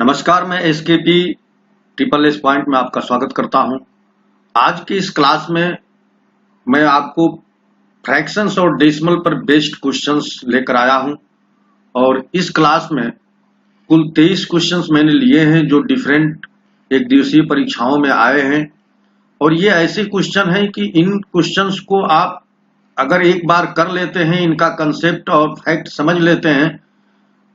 नमस्कार, मैं SKP triple S point में आपका स्वागत करता हूं। आज की इस क्लास में मैं आपको फ्रैक्शंस और डेसिमल पर बेस्ड क्वेश्चंस लेकर आया हूं और इस क्लास में कुल 23 क्वेश्चंस मैंने लिए हैं जो डिफरेंट एक दिवसीय परीक्षाओं में आए हैं। और ये ऐसे क्वेश्चन हैं कि इन क्वेश्चंस को आप अगर एक बार कर लेते हैं, इनका कंसेप्ट और फैक्ट समझ लेते हैं,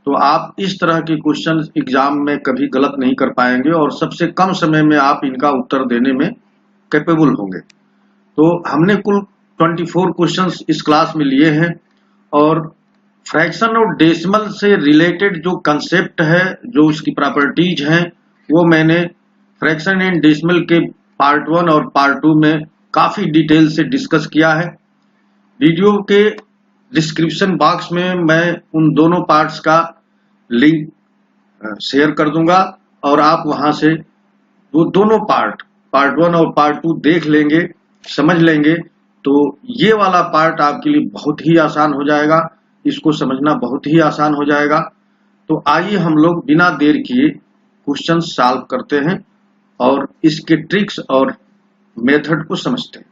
तो आप इस तरह के क्वेश्चन एग्जाम में कभी गलत नहीं कर पाएंगे और सबसे कम समय में आप इनका उत्तर देने में कैपेबल होंगे। तो हमने कुल 24 क्वेश्चंस इस क्लास में लिए हैं और फ्रैक्शन और डेसिमल से रिलेटेड जो कंसेप्ट है, जो उसकी प्रॉपर्टीज हैं, वो मैंने फ्रैक्शन एंड डेसिमल के पार्ट 1 और पार्ट 2 में काफी डिटेल से डिस्कस किया है। वीडियो के डिस्क्रिप्शन बॉक्स में मैं उन दोनों पार्ट्स का लिंक शेयर कर दूंगा और आप वहां से वो दोनों पार्ट 1 और पार्ट 2 देख लेंगे, समझ लेंगे, तो ये वाला पार्ट आपके लिए बहुत ही आसान हो जाएगा, इसको समझना बहुत ही आसान हो जाएगा। तो आइए हम लोग बिना देर किए क्वेश्चन सॉल्व करते हैं और इसके ट्रिक्स और मेथड को समझते हैं।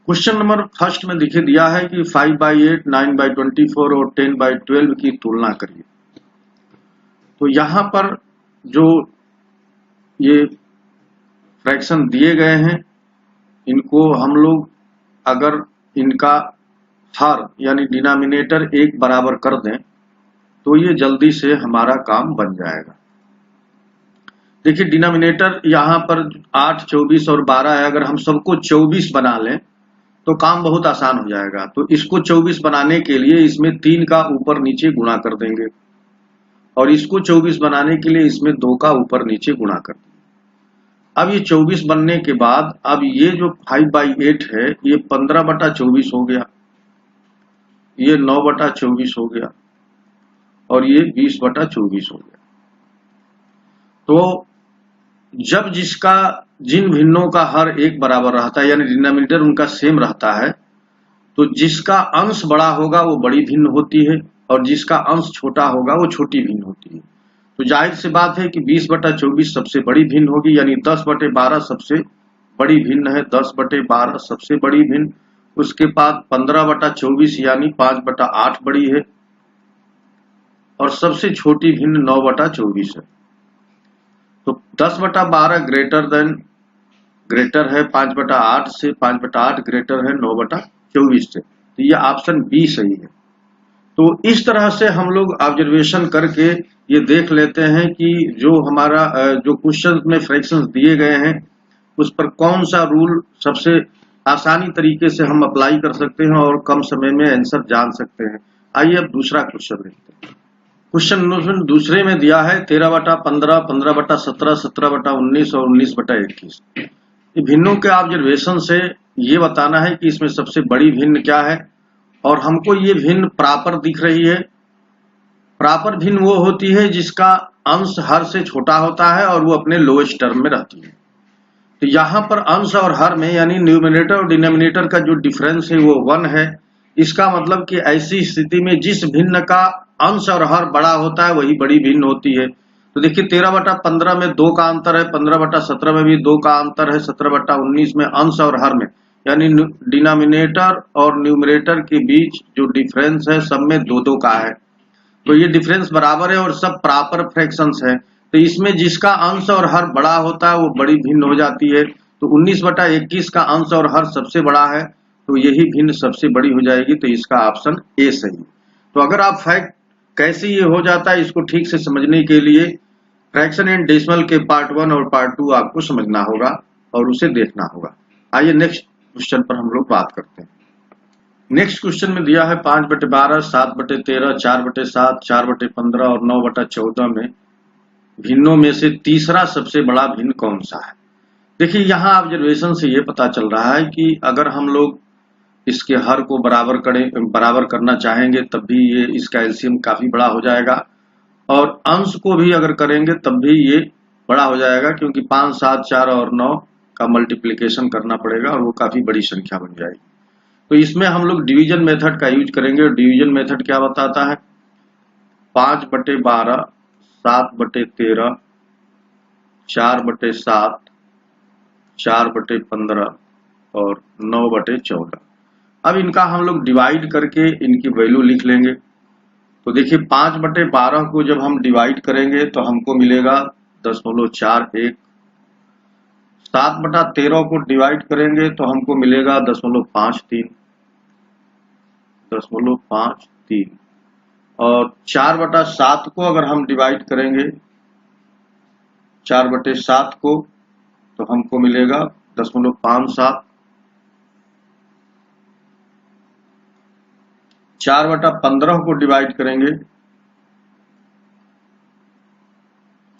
क्वेश्चन नंबर फर्स्ट में दिखे दिया है कि 5/8, 9/24 और 10/12 की तुलना करिए। तो यहां पर जो ये फ्रैक्शन दिए गए हैं, इनको हम लोग अगर इनका हर यानी डिनोमिनेटर एक बराबर कर दें तो ये जल्दी से हमारा काम बन जाएगा। देखिए, डिनोमिनेटर यहां पर 8, 24 और 12 है। अगर हम सबको 24 बना लें तो काम बहुत आसान हो जाएगा। तो इसको 24 बनाने के लिए इसमें 3 का ऊपर नीचे गुणा कर देंगे और इसको 24 बनाने के लिए इसमें 2 का ऊपर नीचे गुणा कर देंगे। अब ये 24 बनने के बाद अब ये जो 5/8 है ये 15/24 हो गया, ये 9/24 हो गया और ये 20/24 हो गया। तो जब जिन भिन्नों का हर एक बराबर रहता है यानी डिनोमिनेटर उनका सेम रहता है, तो जिसका अंश बड़ा होगा वो बड़ी भिन्न होती है और जिसका अंश छोटा होगा वो छोटी भिन्न होती है। तो जाहिर सी बात है कि 20/24 सबसे बड़ी भिन्न होगी, यानी 10/12 सबसे बड़ी भिन्न है, 10/12 सबसे बड़ी भिन्न। उसके बाद 15/24 यानी 5/8 बड़ी है और सबसे छोटी भिन्न 9/24 है। तो 10/12 ग्रेटर है 5/8 से, 5/8 ग्रेटर है 9/24 से। तो ये ऑप्शन बी सही है। तो इस तरह से हम लोग ऑब्जर्वेशन करके ये देख लेते हैं कि जो हमारा जो क्वेश्चन में फ्रैक्शंस दिए गए हैं उस पर कौन सा रूल सबसे आसानी तरीके से हम अप्लाई कर सकते हैं और कम समय में आंसर जान सकते हैं। आइए अब दूसरा क्वेश्चन देखते हैं। क्वेश्चन दूसरे में दिया है 13/15, 15/17, 17/19 और 19/21। ये भिन्नों के ऑब्जर्वेशन से ये बताना है कि इसमें सबसे बड़ी भिन्न क्या है और हमको ये भिन्न प्रॉपर दिख रही है। प्रॉपर भिन्न वो होती है जिसका अंश हर से छोटा होता है और वो अपने लोएस्ट टर्म में रहती है। तो यहाँ पर अंश और हर में यानी न्यूमरेटर और डिनोमिनेटर का जो डिफरेंस है वो 1 है। इसका मतलब कि ऐसी स्थिति में जिस भिन्न का अंश और हर बड़ा होता है वही बड़ी भिन्न होती है। तो देखिए 13/15 में 2 का अंतर है, 15/17 में भी 2 का अंतर है, 17/19 में अंश और हर में यानी डिनोमिनेटर और न्यूमरेटर के बीच जो डिफरेंस है सब में 2-2 का है। तो ये डिफरेंस बराबर है और सब प्रॉपर फ्रैक्शंस है। तो इसमें जिसका अंश और हर बड़ा होता है वो बड़ी भिन्न हो जाती है। तो 19/21 का अंश और हर सबसे बड़ा है तो यही भिन्न सबसे बड़ी हो जाएगी। तो इसका ऑप्शन ए सही है। तो अगर आप फैक्ट कैसे ये हो जाता है इसको ठीक से समझने के लिए फ्रैक्शन एंड डेसिमल के पार्ट 1 और पार्ट 2 आपको समझना होगा और उसे देखना होगा। आइए नेक्स्ट क्वेश्चन पर हम लोग बात करते हैं। नेक्स्ट क्वेश्चन में दिया है 5/12, 7/13, 4/7, 4/15 और 9/14 में भिन्नों में से तीसरा सबसे बड़ा भिन्न कौन सा है। देखिए यहाँ ऑब्जर्वेशन से ये पता चल रहा है कि अगर हम लोग इसके हर को बराबर करना चाहेंगे तब भी ये इसका एलसीएम काफी बड़ा हो जाएगा और अंश को भी अगर करेंगे तब भी ये बड़ा हो जाएगा, क्योंकि 5, 7, 4 और 9 का मल्टीप्लिकेशन करना पड़ेगा और वो काफी बड़ी संख्या बन जाएगी। तो इसमें हम लोग डिवीजन मेथड का यूज करेंगे। और डिवीजन मेथड क्या बताता है? 5/12, 7/13, 4/7, 4/15 और 9/14। अब इनका हम लोग डिवाइड करके इनकी वैल्यू लिख लेंगे। तो देखिए 5/12 को जब हम डिवाइड करेंगे तो हमको मिलेगा 0.41। 7/13 को डिवाइड करेंगे तो हमको मिलेगा 0.53। और 4/7 को अगर हम डिवाइड करेंगे 4/7 को तो हमको मिलेगा 0.57। 4/15 को डिवाइड करेंगे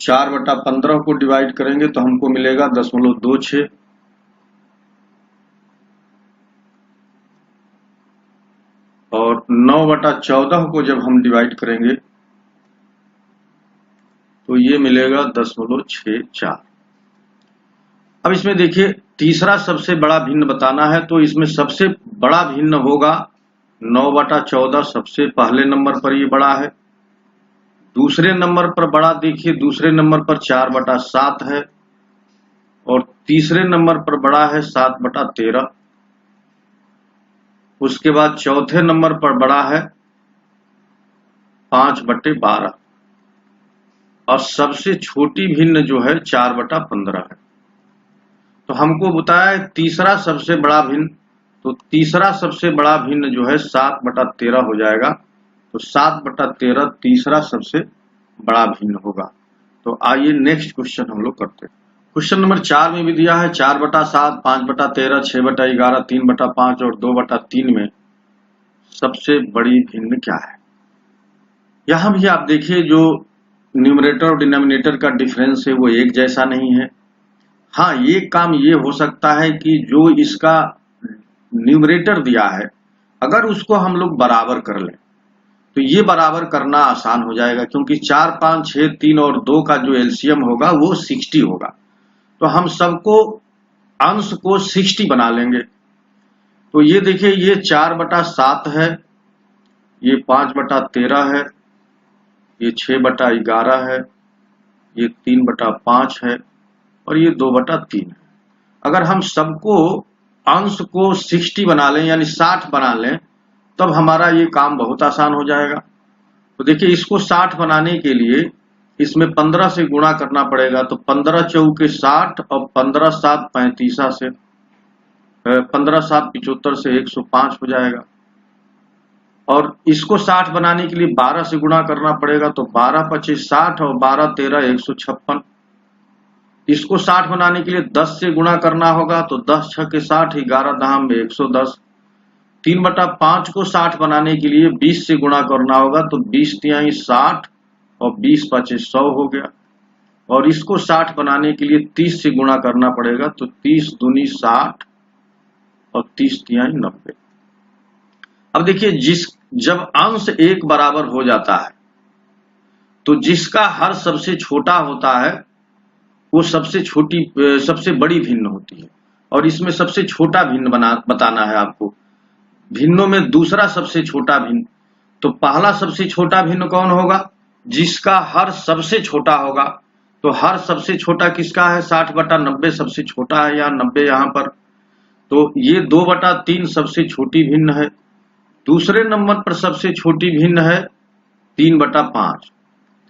4/15 को डिवाइड करेंगे तो हमको मिलेगा 0.26। और 9/14 को जब हम डिवाइड करेंगे तो ये मिलेगा 0.64। अब इसमें देखिए तीसरा सबसे बड़ा भिन्न बताना है, तो इसमें सबसे बड़ा भिन्न होगा 9/14। सबसे पहले नंबर पर ये बड़ा है। दूसरे नंबर पर बड़ा देखिए, दूसरे नंबर पर 4/7 है। और तीसरे नंबर पर बड़ा है 7/13। उसके बाद चौथे नंबर पर बड़ा है 5/12। और सबसे छोटी भिन्न जो है 4/15 है। तो हमको बताया तीसरा सबसे बड़ा भिन्न, तो तीसरा सबसे बड़ा भिन्न जो है 7/13 हो जाएगा। तो 7/13 तीसरा सबसे बड़ा भिन्न होगा। तो आइए नेक्स्ट क्वेश्चन हम लोग करते हैं। क्वेश्चन नंबर 4 में भी दिया है 4/7, 5/13, 6/11, 3/5 और 2/3 में सबसे बड़ी भिन्न क्या है? यहां भी आप देखिए जो न्यूमरेटर और डिनोमिनेटर का डिफरेंस है वो एक जैसा नहीं है। हाँ, ये काम ये हो सकता है कि जो इसका न्यूमरेटर दिया है अगर उसको हम लोग बराबर कर लें तो ये बराबर करना आसान हो जाएगा, क्योंकि 4, 5, 6, 3 और 2 का जो एलसीएम होगा वो 60 होगा। तो हम सबको अंश को 60 बना लेंगे। तो ये देखिए ये 4/7 है, ये 5/13 है, ये 6/11 है, ये 3/5 है और ये 2/3 है। अगर हम सबको अंश को 60 बना लें यानी 60 बना लें तब हमारा ये काम बहुत आसान हो जाएगा। तो देखिए इसको 60 बनाने के लिए इसमें 15 से गुणा करना पड़ेगा। तो 15 चौके 60 और 15 7 35 से 15 7 75 से 105 हो जाएगा। और इसको 60 बनाने के लिए 12 से गुणा करना पड़ेगा। तो 12 25 60 और 12 13 156। इसको 60 बनाने के लिए 10 से गुणा करना होगा। तो 10 6 60, 11 दाम 110। 3/5 को 60 बनाने के लिए 20 से गुणा करना होगा। तो 20 तिहाई 60 और 20 5 100 हो गया। और इसको 60 बनाने के लिए 30 से गुणा करना पड़ेगा। तो 30 दूनी 60 और 30 तिहाई 90। अब देखिए जब अंश एक बराबर हो जाता है तो जिसका हर सबसे छोटा होता है वो सबसे बड़ी भिन्न होती है। और इसमें सबसे छोटा भिन्न बताना है आपको। भिन्नों में दूसरा सबसे छोटा भिन्न। तो पहला सबसे छोटा भिन्न कौन होगा? जिसका हर सबसे छोटा होगा। तो हर सबसे छोटा किसका है? 60/90 सबसे छोटा है, यहाँ 90 यहाँ पर। तो ये 2/3 सबसे छोटी भिन्न है। दूसरे नंबर पर सबसे छोटी भिन्न है 3/5।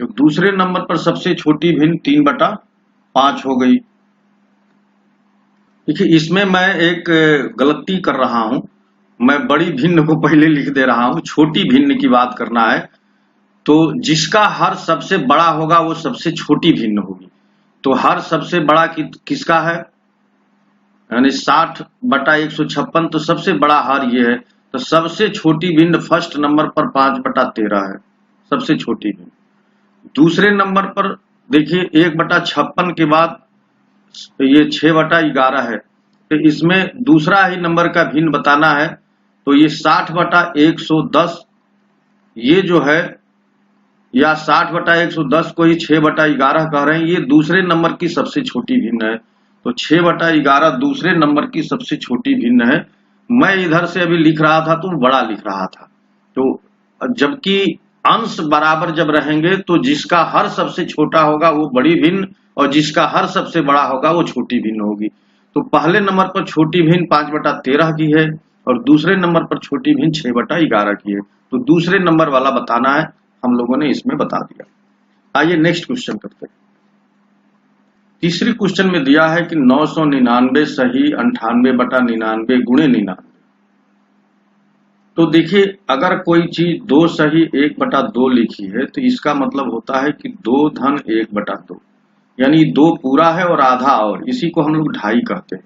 तो दूसरे नंबर पर सबसे छोटी भिन्न 3/5 हो गई। देखिए इसमें मैं एक गलती कर रहा हूं, मैं बड़ी भिन्न को पहले लिख दे रहा हूं, छोटी भिन्न की बात करना है। तो जिसका हर सबसे बड़ा होगा वो सबसे छोटी भिन्न होगी। तो हर सबसे बड़ा किसका है? यानी 60/156। तो सबसे बड़ा हर ये है। तो सबसे छोटी भिन्न फर्स्ट नंबर पर 5/13 है, सबसे छोटी भिन्न। दूसरे नंबर पर देखिए 1/56 के बाद ये 6/11 है। तो इसमें दूसरा ही नंबर का भिन्न बताना है। तो ये 60/110 ये जो है या 60/110 को ही 6/11 कह रहे हैं, ये दूसरे नंबर की सबसे छोटी भिन्न है। तो 6/11 दूसरे नंबर की सबसे छोटी भिन्न है। मैं इधर से अभी लिख रहा था तो बड़ा लिख रहा था। तो जबकि अंश बराबर जब रहेंगे तो जिसका हर सबसे छोटा होगा वो बड़ी भिन्न और जिसका हर सबसे बड़ा होगा वो छोटी भिन्न होगी। तो पहले नंबर पर छोटी भिन्न 5/13 की है और दूसरे नंबर पर छोटी भिन्न 6/11 की है। तो दूसरे नंबर वाला बताना है, हम लोगों ने इसमें बता दिया। आइए नेक्स्ट क्वेश्चन करते हैं। तीसरी क्वेश्चन में दिया है कि 999 सही 98/99 गुणे 99। तो देखिए, अगर कोई चीज 2 सही 1/2 लिखी है तो इसका मतलब होता है कि 2 धन 1/2, यानी 2 पूरा है और आधा, और इसी को हम लोग ढाई कहते हैं।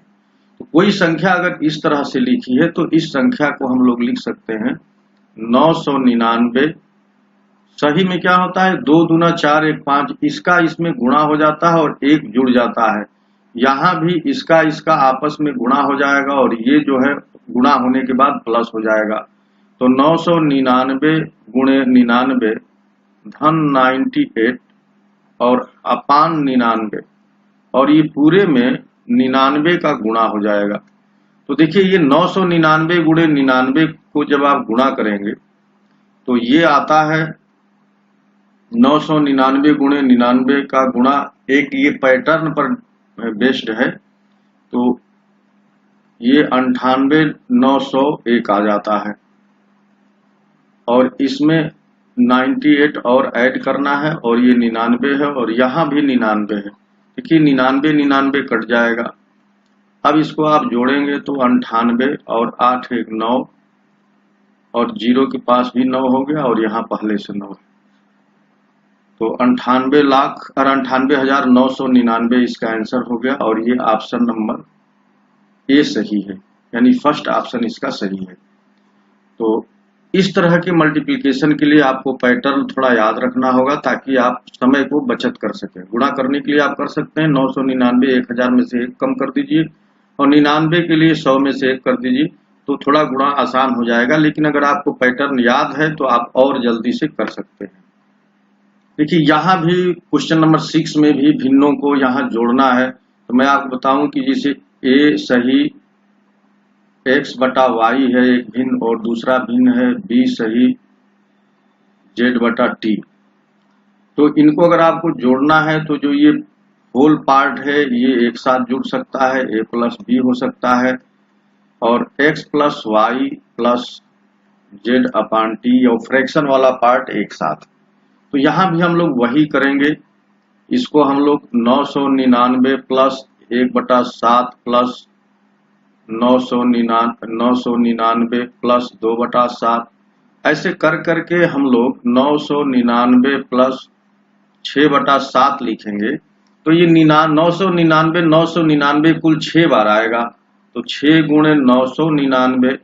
तो कोई संख्या अगर इस तरह से लिखी है तो इस संख्या को हम लोग लिख सकते हैं 999। सही में क्या होता है, 2 दूना 4 1 5, इसका इसमें गुणा हो जाता है और 1 जुड़ जाता है। यहाँ भी इसका इसका आपस में गुणा हो जाएगा और ये जो है गुणा होने के बाद प्लस हो जाएगा। तो 999 गुणे 99 धन 98 और अपान 99, और ये पूरे में 99 का गुणा हो जाएगा। तो देखिए, ये 999 गुणे 99 को जब आप गुणा करेंगे तो ये आता है 999 गुणे 99 का गुणा, एक ये पैटर्न पर बेस्ड है, तो ये 98,901 आ जाता है और इसमें 98 और ऐड करना है और ये 99 है और यहाँ भी 99 है। देखिए 99 99 कट जाएगा। अब इसको आप जोड़ेंगे तो 98 और 8 1 9 और 0 के पास भी 9 हो गया और यहाँ पहले से 9 है। तो 98,999 इसका आंसर हो गया और ये ऑप्शन नंबर ए सही है, यानी फर्स्ट ऑप्शन इसका सही है। तो इस तरह के मल्टीप्लिकेशन के लिए आपको पैटर्न थोड़ा याद रखना होगा ताकि आप समय को बचत कर सकें। गुणा करने के लिए आप कर सकते हैं 999 1000 में से 1 कम कर दीजिए और 99 के लिए 100 में से 1 कर दीजिए, तो थोड़ा गुणा आसान हो जाएगा। लेकिन अगर आपको पैटर्न याद है तो आप और जल्दी से कर सकते हैं। देखिए, यहाँ भी क्वेश्चन नंबर 6 में भी भिन्नों को यहाँ जोड़ना है। तो मैं आपको बताऊं कि जैसे ए सही x/y है एक भिन्न और दूसरा भिन्न है b सही z/t। तो इनको अगर आपको जोड़ना है तो जो ये होल पार्ट है ये एक साथ जुड़ सकता है, a + b हो सकता है, और x + y + z/t और फ्रैक्शन वाला पार्ट एक साथ। तो यहाँ भी हम लोग वही करेंगे। इसको हम लोग 999 + 1/7 + 999 + 2/7 ऐसे कर करके हम लोग 999 + 6/7 लिखेंगे। तो ये 999 कुल 6 बार आएगा। तो 6 गुणे 999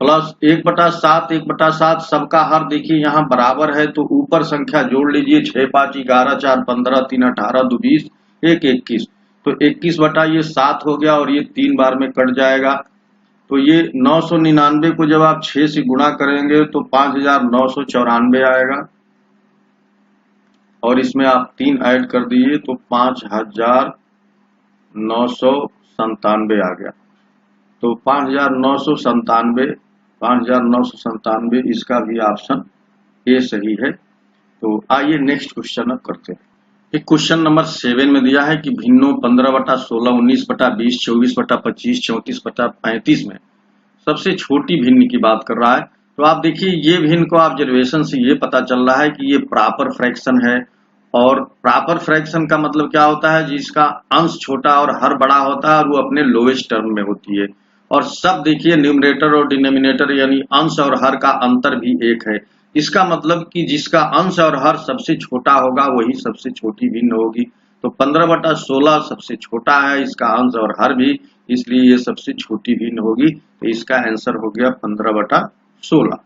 प्लस 1/7 1/7 सबका हर देखिए यहाँ बराबर है, तो ऊपर संख्या जोड़ लीजिए 6 5 11 4 15 3 18 2 20 1 21। तो 21/7 हो गया और ये 3 बार में कट जाएगा। तो ये 999 को जब आप 6 से गुणा करेंगे तो 5994 आएगा और इसमें आप 3 ऐड कर दीजिए तो 5997 आ गया। तो 5997 इसका भी ऑप्शन ए सही है। तो आइए नेक्स्ट क्वेश्चन अब करते हैं। एक क्वेश्चन नंबर 7 में दिया है कि भिन्नों 15/16 19/20 24/25 34/35 में सबसे छोटी भिन्न की बात कर रहा है। तो आप देखिए ये भिन्न को ऑब्जर्वेशन से ये पता चल रहा है कि ये प्रॉपर फ्रैक्शन है, और प्रॉपर फ्रैक्शन का मतलब क्या होता है, जिसका अंश छोटा और हर बड़ा होता है और वो अपने लोएस्ट टर्म में होती है। और सब देखिए न्यूमरेटर और डिनोमिनेटर यानी अंश और हर का अंतर भी एक है। इसका मतलब कि जिसका अंश और हर सबसे छोटा होगा वही सबसे छोटी भिन्न होगी। तो 15/16 सबसे छोटा है, इसका अंश और हर भी, इसलिए ये सबसे छोटी भिन्न होगी। तो इसका आंसर हो गया 15/16।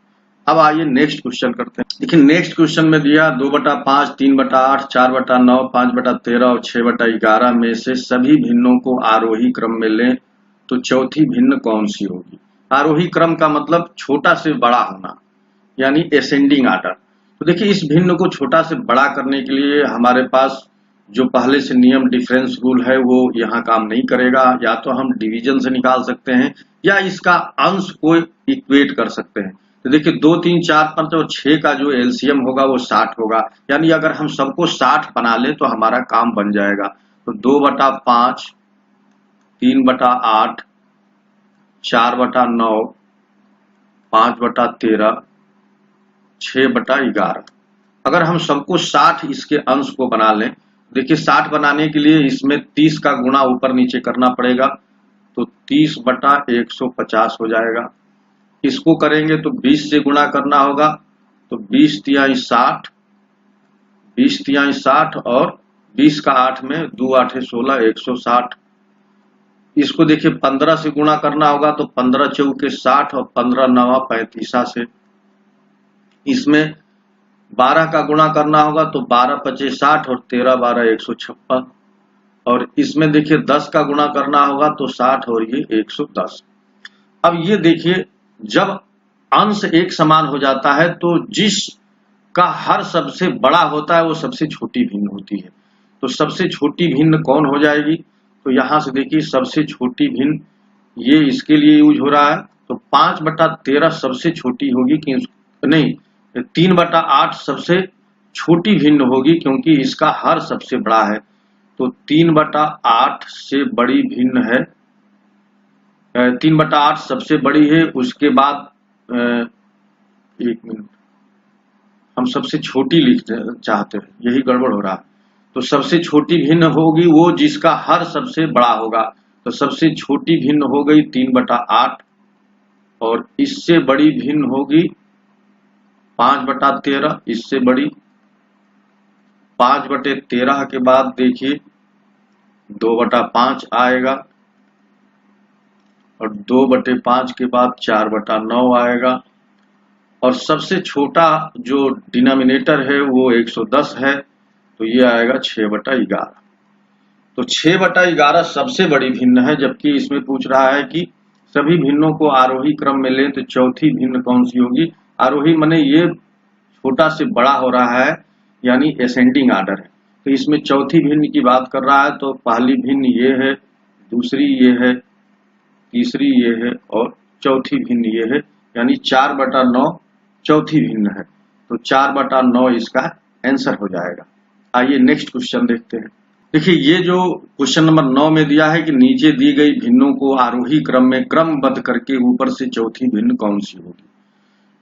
अब आइए नेक्स्ट क्वेश्चन करते हैं। देखिए नेक्स्ट क्वेश्चन में दिया 2/5 3/8 4/9 5/13 और 6/11 में से सभी भिन्नों को आरोही क्रम में लें तो चौथी भिन्न कौन सी होगी। आरोही क्रम का मतलब छोटा से बड़ा होना, यानी एसेंडिंग आर्डर। तो देखिए इस भिन्न को छोटा से बड़ा करने के लिए हमारे पास जो पहले से नियम डिफरेंस रूल है वो यहाँ काम नहीं करेगा। या तो हम डिवीजन से निकाल सकते हैं या इसका अंश को इक्वेट कर सकते हैं। तो देखिए 2, 3, 4, 5 और 6 का जो एलसीएम होगा वो 60 होगा। यानी अगर हम सबको 60 बना ले तो हमारा काम बन जाएगा। तो 2/5, 3/8, 4/9, 5/13, 6/11। अगर हम सबको 60 इसके अंश को बना लें, देखिए 60 बनाने के लिए इसमें 30 का गुणा ऊपर नीचे करना पड़ेगा। तो 30/150 हो जाएगा। इसको करेंगे तो 20 से गुणा करना होगा। तो 20×3 60, 20×3 60 और 20 का 8 में 2 8 16, 160। इसको देखिए 15 से गुणा करना होगा। तो 15 चौके 60 और 15 9 35 से। इसमें 12 का गुणा करना होगा। तो 12 5 60 और 13 12 156। और इसमें देखिए 10 का गुणा करना होगा। तो 60 और ये 110। अब ये देखिए जब अंश एक समान हो जाता है तो जिस का हर सबसे बड़ा होता है वो सबसे छोटी भिन्न होती है। तो सबसे छोटी भिन्न कौन हो जाएगी? तो यहां से देखिए सबसे छोटी भिन्न ये इसके लिए यूज हो रहा है। तो 5/13 सबसे छोटी होगी कि नहीं, 3/8 सबसे छोटी भिन्न होगी क्योंकि इसका हर सबसे बड़ा है। तो 3/8 से बड़ी भिन्न है, 3/8 सबसे बड़ी है। उसके बाद 1 मिनट, हम सबसे छोटी लिखते चाहते हैं, यही गड़बड़ हो रहा है। तो सबसे छोटी भिन्न होगी वो जिसका हर सबसे बड़ा होगा। तो सबसे छोटी भिन्न हो गई 3/8 और इससे बड़ी भिन्न होगी 5/13। इससे बड़ी 5/13 के बाद देखिए 2/5 आएगा और 2/5 के बाद 4/9 आएगा। और सबसे छोटा जो डिनोमिनेटर है वो 110 है। तो ये आएगा 6/11। तो 6/11 सबसे बड़ी भिन्न है। जबकि इसमें पूछ रहा है कि सभी भिन्नों को आरोही क्रम में लें तो चौथी भिन्न कौन सी होगी? आरोही माने ये छोटा से बड़ा हो रहा है यानी असेंडिंग आर्डर है। तो इसमें चौथी भिन्न की बात कर रहा है। तो पहली भिन्न ये है, दूसरी ये है, तीसरी ये है और चौथी भिन्न ये है। यानी 4/9 चौथी भिन्न है। तो 4/9 इसका आंसर हो जाएगा। आइए नेक्स्ट क्वेश्चन देखते हैं। देखिए ये जो क्वेश्चन नंबर 9 में दिया है कि नीचे दी गई भिन्नों को आरोही क्रम में क्रमबद्ध करके ऊपर से चौथी भिन्न कौन सी होगी।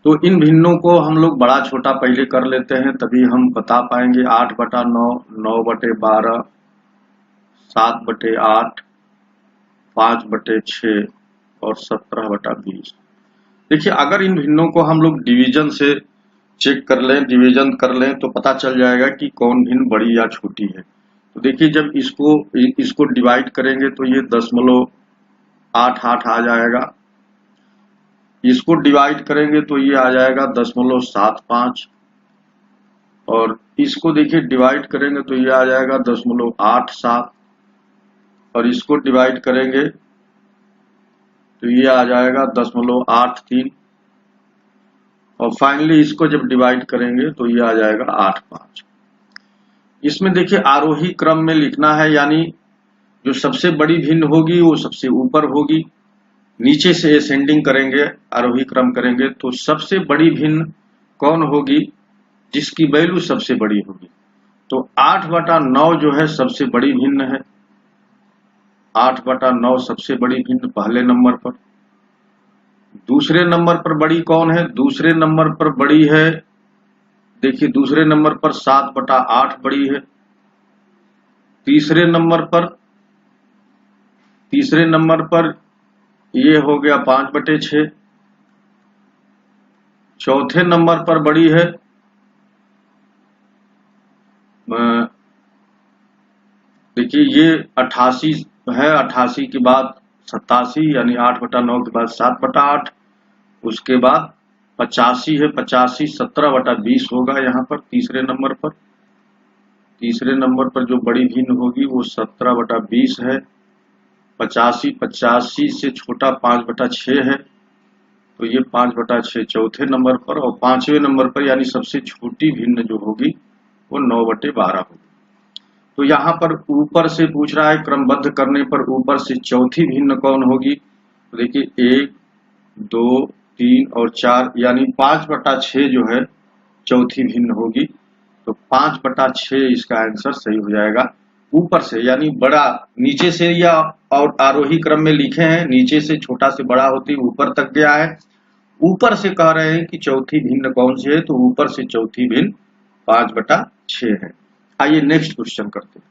तो इन भिन्नों को हम लोग बड़ा छोटा पहले कर लेते हैं तभी हम बता पाएंगे। 8/9, 9/12, 7/8, 5/6 और 17/20। देखिए अगर इन भिन्नों को हम लोग डिवीजन से चेक कर लें, डिवीजन कर लें तो पता चल जाएगा कि कौन भिन्न बड़ी या छोटी है। तो देखिए जब इसको डिवाइड करेंगे तो ये 0.88 आ जाएगा। इसको डिवाइड करेंगे तो ये आ जाएगा 0.75। और इसको देखिए डिवाइड करेंगे तो ये आ जाएगा 0.87। और इसको डिवाइड करेंगे तो ये आ जाएगा 0.83। और फाइनली इसको जब डिवाइड करेंगे तो ये आ जाएगा 8.5। इसमें देखिए आरोही क्रम में लिखना है यानी जो सबसे बड़ी भिन्न होगी वो सबसे ऊपर होगी। नीचे से असेंडिंग करेंगे, आरोही क्रम करेंगे तो सबसे बड़ी भिन्न कौन होगी? जिसकी वैल्यू सबसे बड़ी होगी। तो 8/9 जो है सबसे बड़ी भिन्न है। 8/9 सबसे बड़ी भिन्न पहले नंबर पर। दूसरे नंबर पर बड़ी कौन है? दूसरे नंबर पर बड़ी है, देखिए दूसरे नंबर पर 7/8 बड़ी है। तीसरे नंबर पर ये हो गया 5/6। चौथे नंबर पर बड़ी है देखिए ये 88 है। 88 के बाद 87 यानी 8/9 के बाद 7/8। उसके बाद 85 है, 85 17/20 होगा यहाँ पर तीसरे नंबर पर। तीसरे नंबर पर जो बड़ी भिन्न होगी वो 17/20 है। 85 से छोटा 5/6 है। तो ये 5/6 चौथे नंबर पर, और 5वें नंबर पर यानी सबसे छोटी भिन्न जो होगी वो 9/12 होगी। तो यहाँ पर ऊपर से पूछ रहा है क्रमबद्ध करने पर ऊपर से चौथी भिन्न कौन होगी। तो देखिए 1, 2, 3 और 4 यानी 5/6 जो है चौथी भिन्न होगी। तो 5/6 इसका आंसर सही हो जाएगा। ऊपर से यानी बड़ा, नीचे से या और आरोही क्रम में लिखे हैं, नीचे से छोटा से बड़ा होती ऊपर तक गया है। ऊपर से कह रहे हैं कि चौथी भिन्न कौन सी है, तो ऊपर से चौथी भिन्न 5/6 है। आइए नेक्स्ट क्वेश्चन करते हैं।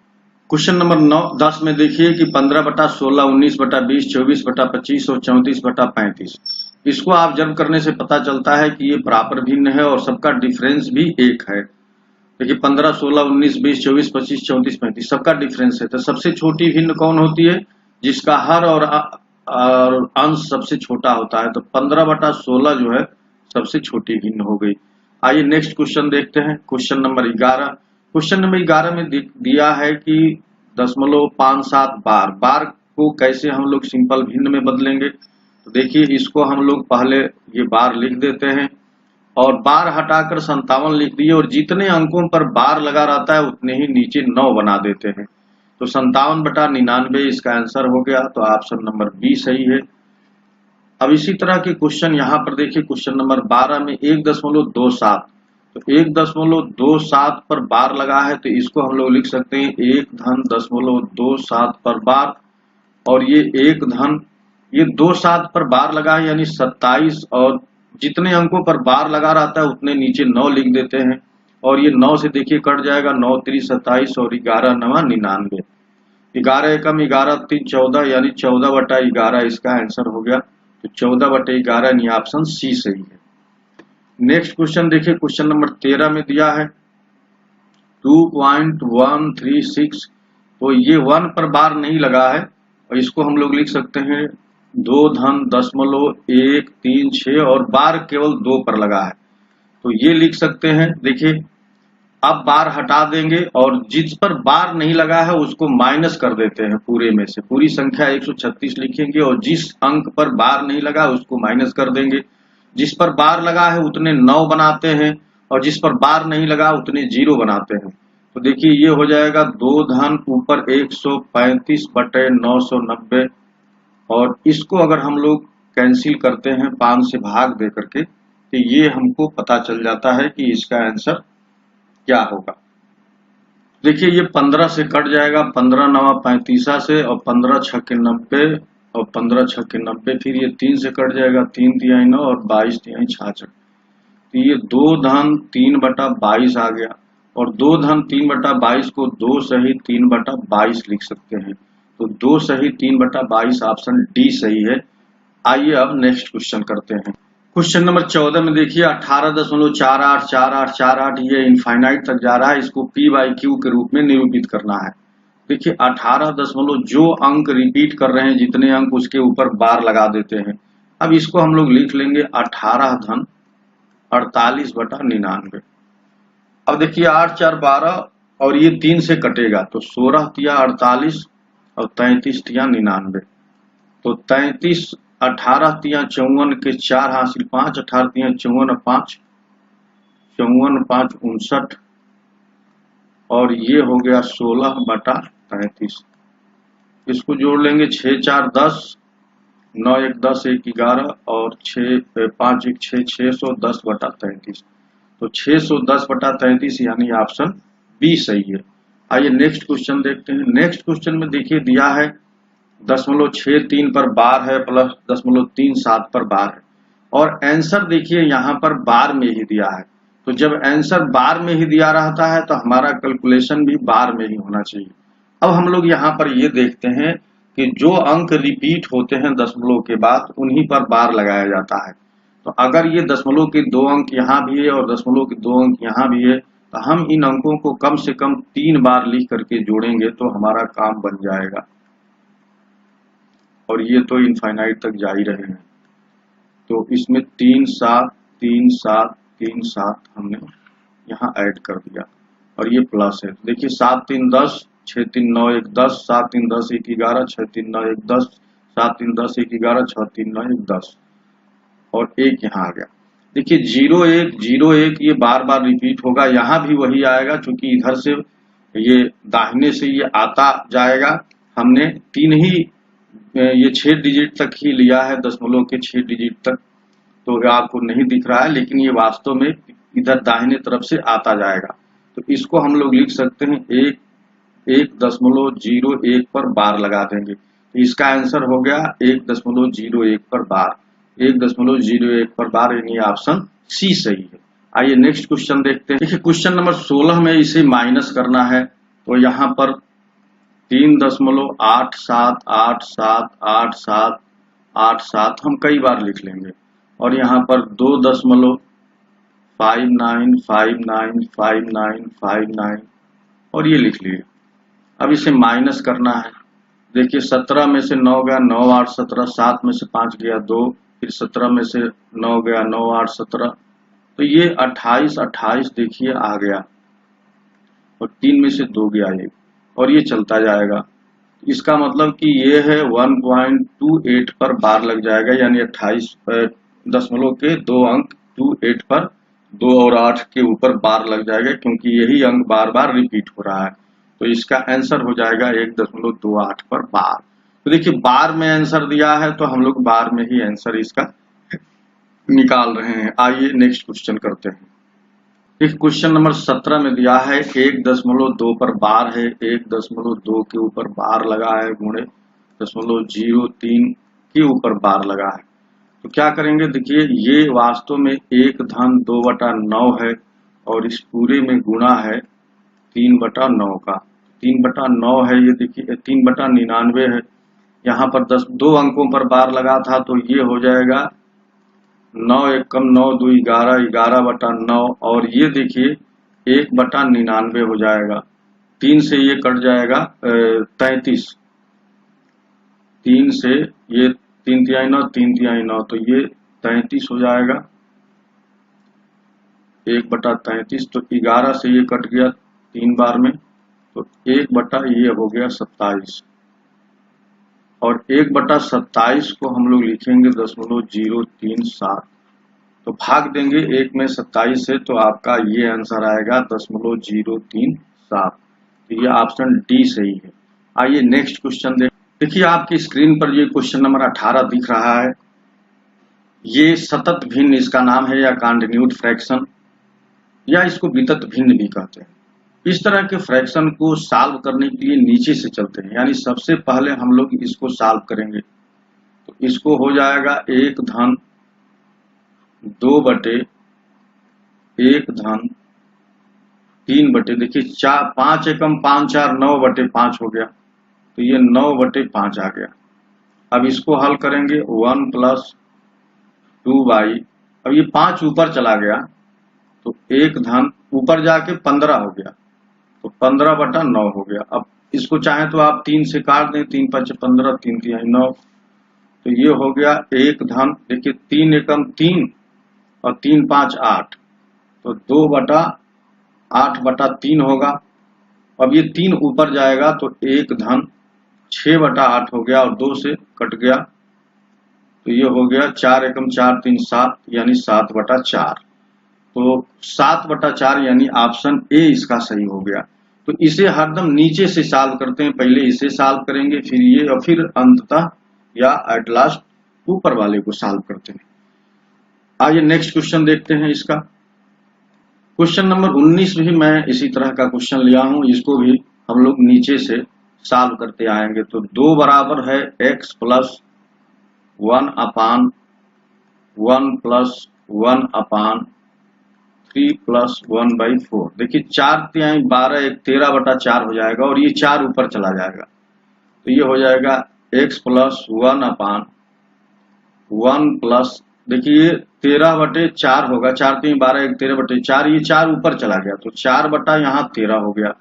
क्वेश्चन नंबर 10 में देखिए कि 15/16, 19/20, 24/25 और 34/35। इसको आप जब करने से पता चलता है कि ये बराबर भिन्न है और सबका डिफरेंस भी एक है। देखिए 15, 16, 19, 20, 24, 25, 34, 35 सबका डिफरेंस है। तो सबसे छोटी भिन्न कौन होती है, जिसका हर और अंश सबसे छोटा होता है। तो 15/16 जो है सबसे छोटी भिन्न हो गई। आइए नेक्स्ट क्वेश्चन देखते हैं। Question number 11। क्वेश्चन नंबर 11 में दिया है कि 0.57 बार। बार को कैसे हम लोग सिंपल भिन्न में बदलेंगे। तो देखिए इसको हम लोग पहले ये बार लिख देते हैं और बार हटाकर 57 लिख दिए, और जितने अंकों पर बार लगा रहता है उतने ही नीचे 9 बना देते हैं। तो 57/99 इसका आंसर हो गया। तो ऑप्शन नंबर बी सही है। अब इसी तरह के क्वेश्चन यहाँ पर देखिए क्वेश्चन नंबर 12 में 1.27। तो 1.27 पर बार लगा है, तो इसको हम लोग लिख सकते हैं 1.27 पर बार, और ये 27 पर बार लगा है यानी 27, और जितने अंकों पर बार लगा रहता है उतने नीचे 9 लिख देते हैं, और ये 9 से देखिए कट जाएगा, 9 3 27 और 11 9 99। 11 एकम 11 3 14 यानी 14/11 इसका आंसर हो गया। तो 14/11 यानी ऑप्शन सी सही है। नेक्स्ट क्वेश्चन देखिए क्वेश्चन नंबर 13 में दिया है 2.136। तो ये 1 पर बार नहीं लगा है, और इसको हम लोग लिख सकते हैं 2.136 और बार केवल 2 पर लगा है। तो ये लिख सकते हैं। देखिए अब बार हटा देंगे और जिस पर बार नहीं लगा है उसको माइनस कर देते हैं पूरे में से। पूरी संख्या 136 लिखेंगे और जिस अंक पर बार नहीं लगा उसको माइनस कर देंगे। जिस पर बार लगा है उतने 9 बनाते हैं और जिस पर बार नहीं लगा उतने 0 बनाते हैं। तो देखिए ये हो जाएगा 2 धन ऊपर 135/990, और इसको अगर हम लोग कैंसिल करते हैं 5 से भाग दे करके, तो ये हमको पता चल जाता है कि इसका आंसर क्या होगा। देखिए ये 15 से कट जाएगा, 15 9 35 से, और 15 6 के 90 और 15 6 के 90, फिर ये 3 से कट जाएगा, 3 तिहाई 9 और 22 तिहाई 66। तो ये 2 धन 3/22 आ गया, और 2 धन 3/22 को 2 सही 3/22 लिख सकते हैं। तो 2 सही 3/22 ऑप्शन डी सही है। आइए अब नेक्स्ट क्वेश्चन करते हैं। क्वेश्चन नंबर 14 में देखिए 18.484848 ये इनफाइनाइट तक जा रहा है। इसको p/q के रूप में निरूपित करना है। देखिए 18 जो अंक रिपीट कर रहे हैं, जितने अंक उसके ऊपर बार लगा देते हैं। अब इसको हम लोग लिख लेंगे 18 धन 48/99। अब देखिए 8 4 12 और ये 3 से कटेगा, तो 16 तिया 48 और 33 तिया 99। तो 33 18 तिया 54 के 4 हासिल 5, 18 तिया 54 5, 54 5 59, और ये हो गया 16/33। इसको जोड़ लेंगे 6 4 10, 9 1 10 1 11 और 6 5 1 6 610/33। तो 610/33 यानी ऑप्शन बी सही है। आइए नेक्स्ट क्वेश्चन देखते हैं। नेक्स्ट क्वेश्चन में देखिए दिया है 0.63 पर बार है प्लस 0.37 पर बार है, और आंसर देखिए यहाँ पर बार में ही दिया है। तो जब आंसर बार में ही दिया रहता है तो हमारा कैलकुलेशन भी बार में ही होना चाहिए। अब हम लोग यहाँ पर ये देखते हैं कि जो अंक रिपीट होते हैं दशमलव के बाद उन्हीं पर बार लगाया जाता है। तो अगर ये दशमलव के 2 अंक यहाँ भी है और दशमलव के 2 अंक यहाँ भी है, तो हम इन अंकों को कम से कम 3 बार लिख करके जोड़ेंगे तो हमारा काम बन जाएगा। और ये तो इनफाइनाइट तक जा ही रहे हैं। तो इसमें 3 7 3 7 3 7 हमने यहाँ ऐड कर दिया, और ये प्लस है। देखिए 7 3 10, 6 3 9 1 10, 7 3 10 1 11, 6 3 9 1 10, 7 3 10 1 11, 6 3 9 1 10। और 1 यहाँ आ गया। देखिए 0 1 0 1 ये बार बार रिपीट होगा, यहाँ भी वही आएगा क्योंकि इधर से ये दाहिने से ये आता जाएगा। हमने 3 ही ये 6 डिजिट तक ही लिया है, दशमलव के 6 डिजिट तक, तो आपको नहीं दिख रहा है, लेकिन ये वास्तव में इधर दाहिने तरफ से आता जाएगा। तो इसको हम लोग लिख सकते हैं 1.01 पर बार लगा देंगे, तो इसका आंसर हो गया 1.01 पर बार, 1.01 पर बार, यानी ऑप्शन सी सही है। आइए नेक्स्ट क्वेश्चन देखते हैं। देखिए क्वेश्चन नंबर 16 में इसे माइनस करना है, तो यहाँ पर 3.878787 हम कई बार लिख लेंगे, और यहाँ पर 2.595959 और ये लिख लिए। अब इसे माइनस करना है। देखिए 17 में से 9 गया, 9 8 17, 7 में से 5 गया 2, फिर 17 में से 9 गया, 9 8 17, तो ये 28 28 देखिए आ गया, और 3 में से 2 गया 1, और ये चलता जाएगा। इसका मतलब कि ये है 1.28 पर बार लग जाएगा, यानी 28.2 अंक 28 पर 2 और 8 के ऊपर बार लग जाएगा, क्योंकि यही अंक बार बार रिपीट हो रहा है। तो इसका आंसर हो जाएगा 1.28 पर बार। तो देखिए बार में आंसर दिया है, तो हम लोग बार में ही आंसर इसका निकाल रहे हैं। आइए नेक्स्ट क्वेश्चन करते हैं। एक क्वेश्चन नंबर 17 में दिया है 1.2 पर बार है, 1.2 के ऊपर बार लगा है, गुणे 0.03 के ऊपर बार लगा है। तो क्या करेंगे, देखिए ये वास्तव में 1/2/9 है, और इस पूरे में गुणा है 3/9 का, 3/9 है, ये देखिए 3/99 है। यहाँ पर 2 अंकों पर बार लगा था, तो ये हो जाएगा 9 एकम 9 2 11, 11/9, और ये देखिए 1/99 हो जाएगा। 3 से ये कट जाएगा 33, 3 से ये 3 तिहाई 9, 3 तिहाई 9, तो ये 33 हो जाएगा, 1/33, तो 11 से ये कट गया 3 बार में, तो 1 ये हो गया 27, और 1/27 को हम लोग लिखेंगे 0.037, तो भाग देंगे 1 में 27 से, तो आपका ये आंसर आएगा 0.037। तो ये ऑप्शन डी सही है। आइए नेक्स्ट क्वेश्चन देखिए आपकी स्क्रीन पर ये क्वेश्चन नंबर 18 दिख रहा है। ये सतत भिन्न इसका नाम है, या कॉन्टिन्यूड फ्रैक्शन, या इसको वितत भिन्न भी कहते हैं। इस तरह के फ्रैक्शन को सॉल्व करने के लिए नीचे से चलते हैं, यानी सबसे पहले हम लोग इसको सॉल्व करेंगे। तो इसको हो जाएगा 1/2/1/3, देखिए 5 एकम 5 4 9/5 हो गया, तो ये 9/5 आ गया। अब इसको हल करेंगे 1 + 2/, अब ये 5 ऊपर चला गया, तो 1 ऊपर जाके 15 हो गया, तो 15/9 हो गया। अब इसको चाहे तो आप 3 से काट दें, 3 × 5 = 15, 3 तिहाई 9, तो ये हो गया 1, देखिए 3 एकम 3 और 3 5 8, तो 2/8/3 होगा। अब ये 3 ऊपर जाएगा, तो 1 6/8 हो गया, और 2 से कट गया, तो ये हो गया 4 एकम 4 3 7, यानी 7/4। तो 7/4 यानी ऑप्शन ए इसका सही हो गया। तो इसे हरदम नीचे से सॉल्व करते हैं, पहले इसे सॉल्व करेंगे, फिर ये, और फिर अंततः या एट लास्ट ऊपर वाले को सॉल्व करते हैं। आइए नेक्स्ट क्वेश्चन देखते हैं इसका। क्वेश्चन नंबर 19 भी मैं इसी तरह का क्वेश्चन लिया हूं, इसको भी हम लोग नीचे से सॉल्व करते आएंगे। तो 2 बराबर है x + 1/1 + 1/3 + 1/4, देखिए 4 तिहाई 12 1 13/4 हो जाएगा, और ये 4 ऊपर चला जाएगा, तो ये हो जाएगा x + 1/1 + देखिए 13/4 होगा, 4 3 12 1 13/4, ये 4 ऊपर चला गया, तो 4 यहाँ 13 हो गया।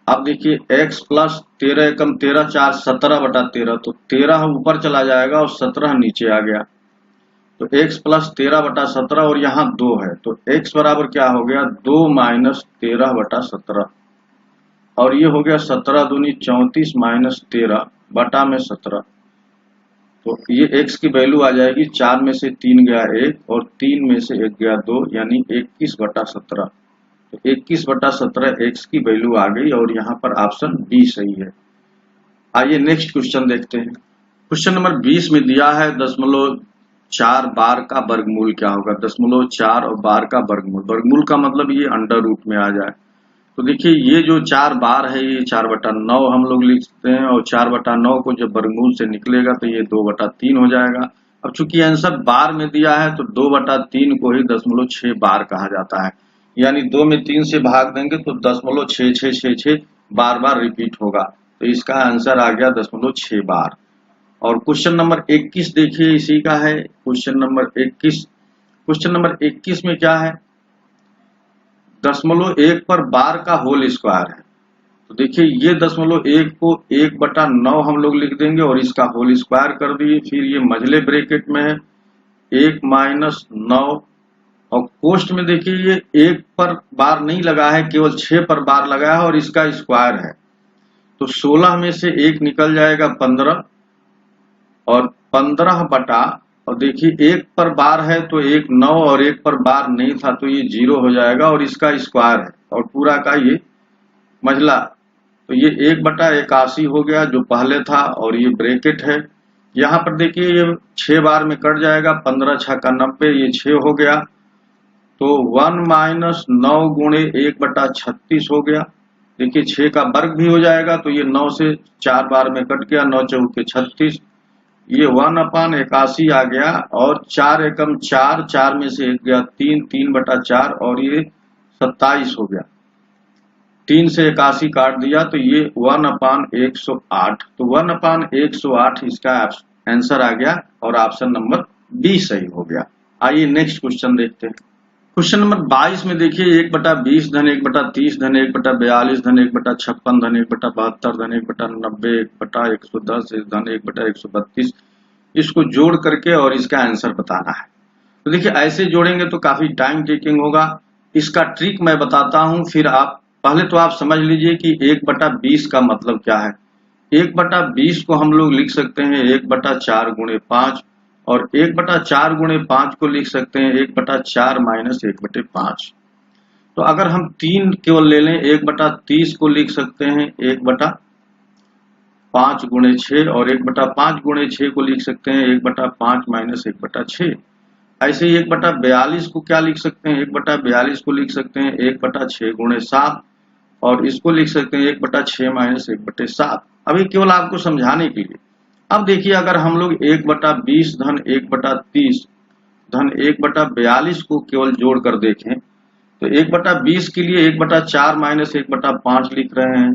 अब देखिए x + 13 एकम 13 4 17/13, तो 13 ऊपर चला जाएगा और 17 नीचे आ गया, तो x + 13/17, और यहाँ 2 है, तो x बराबर क्या हो गया 2 - 13/17, और ये हो गया 17 दूनी 34 - 13 बटा में 17, तो ये x की वैल्यू आ जाएगी 4 में से 3 गया 1 और 3 में से 1 गया 2 यानी 21/17। तो 21/17 x की वैल्यू आ गई और यहाँ पर ऑप्शन बी सही है। आइए नेक्स्ट क्वेश्चन देखते हैं। क्वेश्चन नंबर 20 में दिया है 0.4 बार का वर्गमूल क्या होगा। 0.4 और बार का वर्गमूल, वर्गमूल का मतलब ये अंडर रूट में आ जाए। तो देखिए ये जो 4 बार है ये 4/9 हम लोग लिखते हैं और 4/9 को जब वर्गमूल से निकलेगा तो ये 2/3 हो जाएगा। अब चूंकि आंसर बार में दिया है तो 2/3 को ही 0.6 बार कहा जाता है, यानी 2 में 3 से भाग देंगे तो 0.6666 बार बार रिपीट होगा। तो इसका आंसर आ गया 0.6 बार। और क्वेश्चन नंबर 21 देखिए इसी का है। क्वेश्चन नंबर 21 में क्या है, 0.1 पर बार का होल स्क्वायर है। तो देखिए ये 0.1 को 1/9 हम लोग लिख देंगे और इसका होल स्क्वायर कर दिए। फिर ये मझले ब्रैकेट में है 1 - 9 और कोष्ठ में देखिए ये 1 पर बार नहीं लगा है, केवल 6 पर बार लगा है और इसका स्क्वायर है। तो 16 में से 1 निकल जाएगा 15 और 15 बटा, और देखिए 1 पर बार है तो 1 9 और 1 पर बार नहीं था तो ये 0 हो जाएगा और इसका स्क्वायर है और पूरा का ये मझला। तो ये 1/81 हो गया जो पहले था और ये ब्रैकेट है। यहाँ पर देखिए ये 6 बार में कट जाएगा, 15 6 का 90, ये 6 हो गया। तो 1 - 9 गुणे 1/36 हो गया। देखिए 6 का वर्ग भी हो जाएगा तो ये 9 से 4 बार में कट गया, 9 चौके 36, ये 1/81 आ गया और 4 एकम 4, 4 में से 1 गया 3, 3/4 और ये 27 हो गया। 3 से 81 काट दिया तो ये 1/108। तो 1/108 इसका आंसर आ गया और ऑप्शन नंबर बी सही हो गया। आइए नेक्स्ट क्वेश्चन देखते हैं। क्वेश्चन नंबर 22 में देखिए 1/20 धन 1/30 धन 1/42 धन 1/56 धन 1/72 धन 1/90 1/110 धन 1/132 इसको जोड़ करके और इसका आंसर बताना है। तो देखिए ऐसे जोड़ेंगे तो काफी टाइम टेकिंग होगा। इसका ट्रिक मैं बताता हूं, फिर आप पहले तो आप समझ लीजिए कि 1/20 का मतलब क्या है। 1/20 को हम लोग लिख सकते हैं 1/4 गुणे 5 और 1/4 गुणे 5 को लिख सकते हैं 1/4 माइनस 1/5। तो अगर हम 3 केवल ले लें 1/30 को लिख सकते हैं 1/5 गुणे 6 और 1/5 गुणे 6 को लिख सकते हैं 1/5 माइनस 1/6। ऐसे ही 1/42 को क्या लिख सकते हैं, 1/42 को लिख सकते हैं 1/6 गुणे 7 और इसको लिख सकते हैं 1/6 माइनस 1/7। अभी केवल आपको समझाने के लिए। अब देखिए अगर हम लोग 1/20 धन 1/30 धन 1/42 को केवल जोड़ कर देखें तो 1/20 के लिए 1/4 माइनस 1/5 लिख रहे हैं,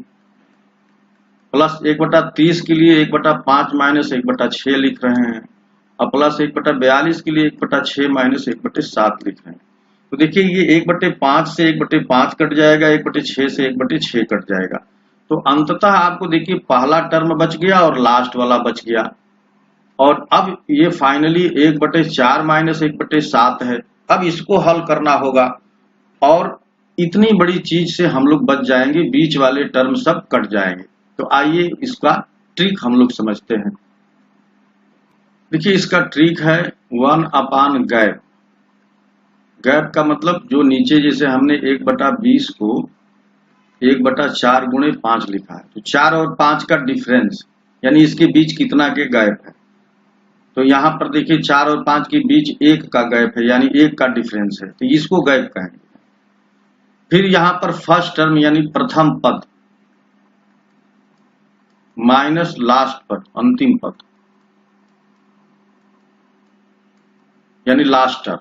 प्लस 1/30 के लिए 1/5 माइनस 1/6 लिख रहे हैं और प्लस 1/42 के लिए 1/6 माइनस 1/7 लिख रहे हैं। तो देखिए ये 1/5 से 1/5 कट जाएगा, 1/6 से 1/6 कट जाएगा। तो अंततः आपको देखिए पहला टर्म बच गया और लास्ट वाला बच गया। और अब ये फाइनली 1/4 माइनस 1/7 है। अब इसको हल करना होगा और इतनी बड़ी चीज से हम लोग बच जाएंगे, बीच वाले टर्म सब कट जाएंगे। तो आइए इसका ट्रिक हम लोग समझते हैं। देखिए इसका ट्रिक है 1/गैप। गैप का मतलब जो नीचे जैसे हमने 1/20 को 1/4 गुणे 5 लिखा है तो 4 और 5 का डिफरेंस यानी इसके बीच कितना के गैप है। तो यहाँ पर देखिए 4 और 5 के बीच 1 का गैप है यानी 1 का डिफरेंस है, तो इसको गैप कहेंगे। फिर यहाँ पर फर्स्ट टर्म यानी प्रथम पद माइनस लास्ट पद अंतिम पद यानी लास्ट टर्म।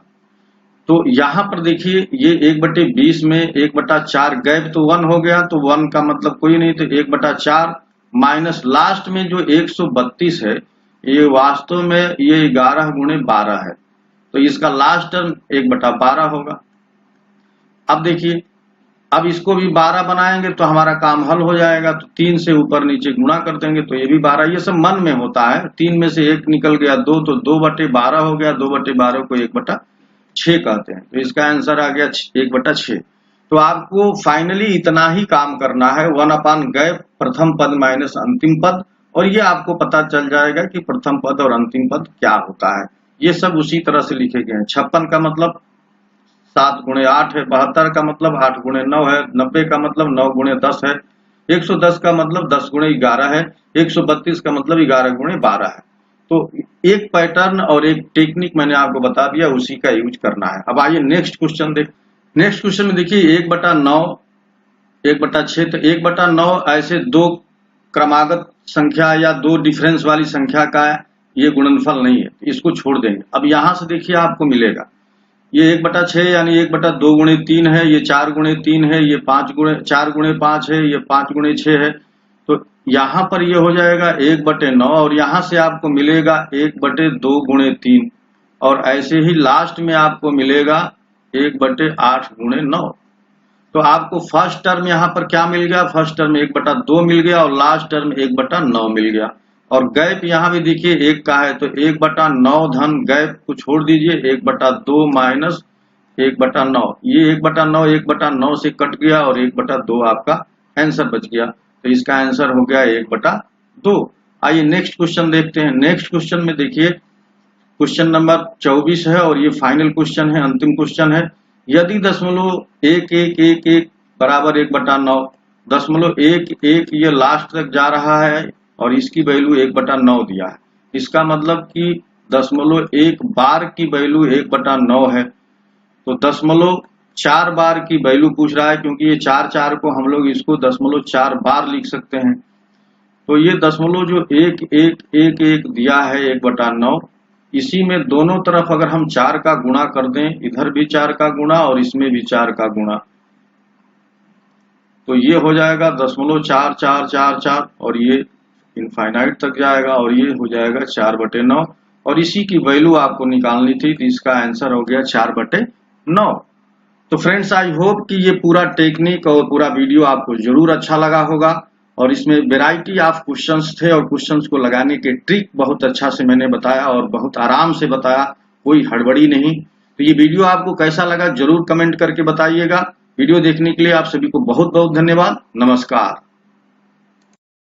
तो यहाँ पर देखिए ये 1/20 में 1/4 गैप तो 1 हो गया, तो 1 का मतलब कोई नहीं, तो 1/4 माइनस लास्ट में जो 132 है ये वास्तव में ये 11 गुणे 12 है, तो इसका लास्ट टर्म 1/12 होगा। अब देखिए अब इसको भी 12 बनाएंगे तो हमारा काम हल हो जाएगा। तो 3 से ऊपर नीचे गुणा कर देंगे तो ये भी 12। ये सब मन में होता है। 3 में से 1 निकल गया 2 तो 2/12 हो गया, 2/12 को 1/6 कहते हैं। तो इसका आंसर आ गया 1/6। तो आपको फाइनली इतना ही काम करना है, 1/गैप प्रथम पद माइनस अंतिम पद और ये आपको पता चल जाएगा कि प्रथम पद और अंतिम पद क्या होता है। ये सब उसी तरह से लिखे गए हैं। 56 का मतलब 7 गुणे 8 है, 72 का मतलब 8 गुणे 9 है, 90 का मतलब 9 गुणे 10 है, 110 का मतलब 10 गुणे 11 है, 132 का मतलब 11 गुणे 12 है। तो एक पैटर्न और एक टेक्निक मैंने आपको बता दिया, उसी का यूज करना है। अब आइए नेक्स्ट क्वेश्चन देख। नेक्स्ट क्वेश्चन में देखिए 1/9 1/6, तो 1/9 ऐसे दो क्रमागत संख्या या दो डिफरेंस वाली संख्या का ये गुणनफल नहीं है, इसको छोड़ देंगे। अब यहां से देखिए आपको मिलेगा ये 1/6 यानी 1/2 गुणे 3 है, ये 4 गुणे 3 है, ये 4 गुणे 5 है, ये 5 गुणे 6 है। तो यहां पर ये हो जाएगा 1/9 और यहां से आपको मिलेगा 1/2 गुणे 3 और ऐसे ही लास्ट में आपको मिलेगा 1/8 गुणे 9। तो आपको फर्स्ट टर्म यहाँ पर क्या मिल गया, फर्स्ट टर्म 1/2 मिल गया और लास्ट टर्म 1/9 मिल गया। और गैप यहाँ भी देखिए 1 का है, तो 1/9 धन गैप को छोड़ दीजिए, 1/2 माइनस 1/9, ये 1/9 1/9 से कट गया और 1/2 आपका आंसर बच गया। तो इसका आंसर हो गया 1/2। आइए नेक्स्ट क्वेश्चन देखते हैं। नेक्स्ट क्वेश्चन में देखिए क्वेश्चन नंबर 24 है और ये फाइनल क्वेश्चन है, अंतिम क्वेश्चन है। यदि 0.1111 बराबर 1/9, 0.11 ये लास्ट तक जा रहा है और इसकी वैल्यू 1/9 दिया है। इसका मतलब कि 0.1 बार की वैल्यू 1/9 है। तो 0.4 बार की वैल्यू पूछ रहा है, क्योंकि ये 4 को हम लोग इसको 0.4 बार लिख सकते हैं। तो ये 0.1111 दिया है 1/9, इसी में दोनों तरफ अगर हम 4 का गुणा कर दें, इधर भी 4 का गुणा और इसमें भी 4 का गुणा, तो ये हो जाएगा 0.4444 और ये इनफाइनाइट तक जाएगा और ये हो जाएगा 4/9 और इसी की वैल्यू आपको निकालनी थी, तो इसका आंसर हो गया 4/9। तो फ्रेंड्स आई होप कि ये पूरा टेक्निक और पूरा वीडियो आपको जरूर अच्छा लगा होगा और इसमें वेराइटी ऑफ क्वेश्चंस थे और क्वेश्चंस को लगाने के ट्रिक बहुत अच्छा से मैंने बताया और बहुत आराम से बताया, कोई हड़बड़ी नहीं। तो ये वीडियो आपको कैसा लगा जरूर कमेंट करके बताइएगा। वीडियो देखने के लिए आप सभी को बहुत बहुत धन्यवाद। नमस्कार।